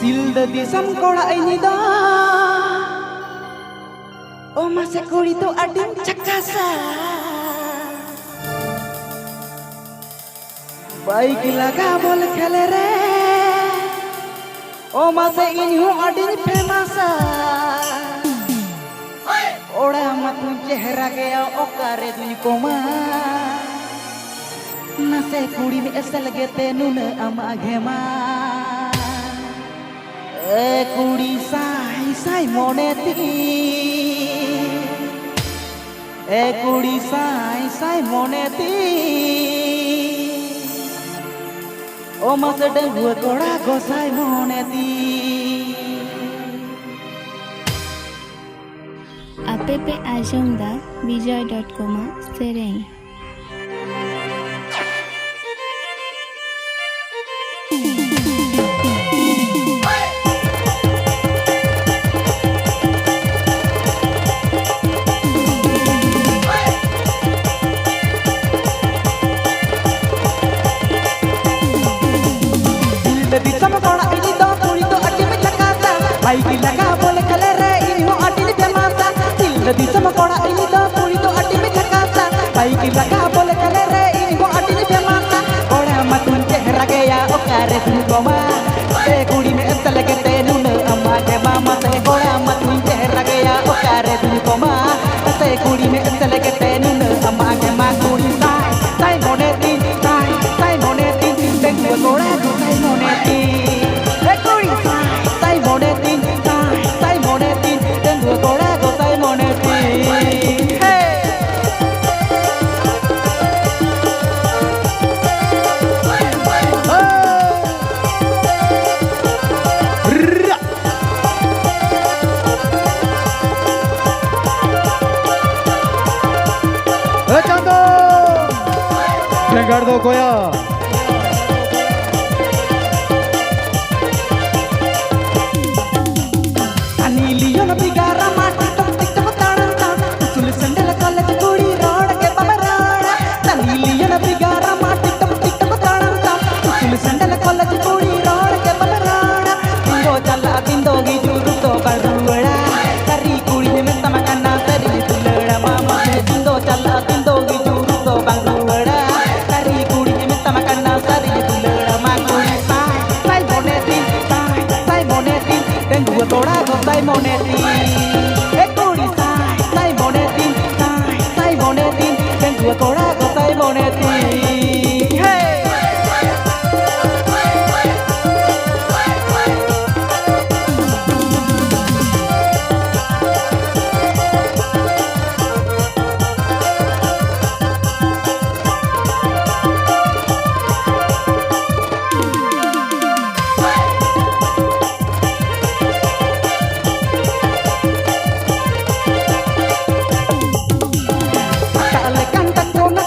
Silda disam kola ini do Oh masa kuri to adim cakasa Baik laga bol khele re Oh masa ini ho adim famasa Oda matu chehra gaya okare tujko ma Nase kuri me asal gete nuna ama ghema Kuri sai sai moneti kuri sai sai moneti O masa dengua koda go sai moneti App ajam da vijay.com sereng Baik laga boleh kalere ini ho atin famasa Silda sama koda ini do puri to atin cakasa Baik laga boleh kalere ini ho atin famasa Koda matun chehra gaya okare tujko ma kuri me asal gete nuna amma ke mama se koda matun chehra gaya okare tujko ma kuri me asal gete nuna amma ke ma kuri sai sai moneti sai moneti dengua koda go sai moneti kuri sai moneti sai moneti dengua koda go sai moneti hey Echando Rengardo Koya Aniliyo na bigara mati tok tik tok taran tan Usul sandal college kuri road ke babarana Aniliyo na bigara mati tok tik tok taran tan Usul sandal college kuri road ke babarana Tindo gi juru to baruada Kari kuri ne menta makana tari tulada mama Tindo gi juru to baruada Kari kuri ne menta makana tari tulada ma kuri sai moneti dengua koda go sai moneti kuri sai moneti dengua koda go sai moneti hey Kale kantak kona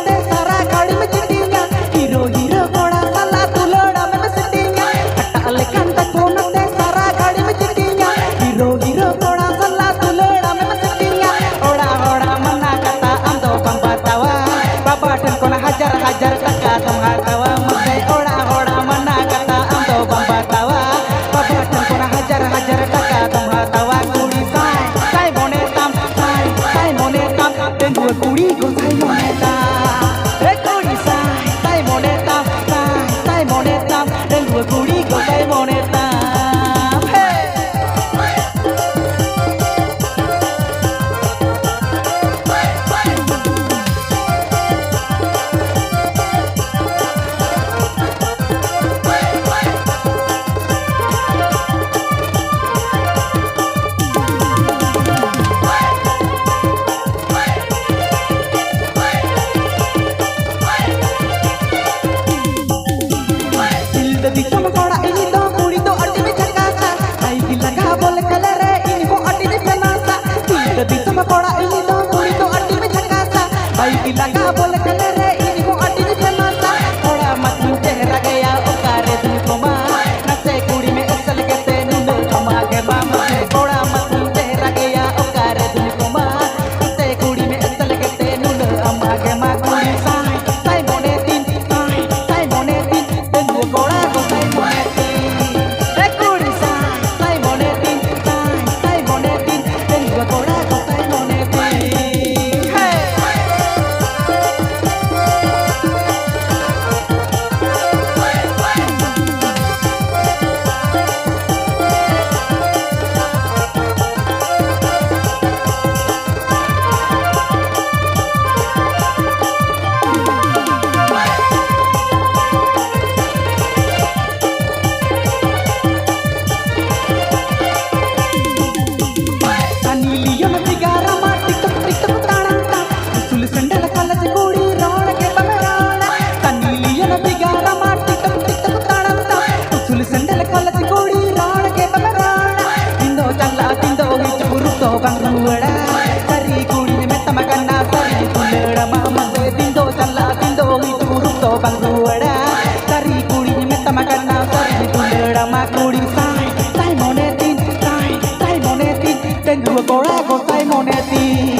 করা গোসাই মনেতি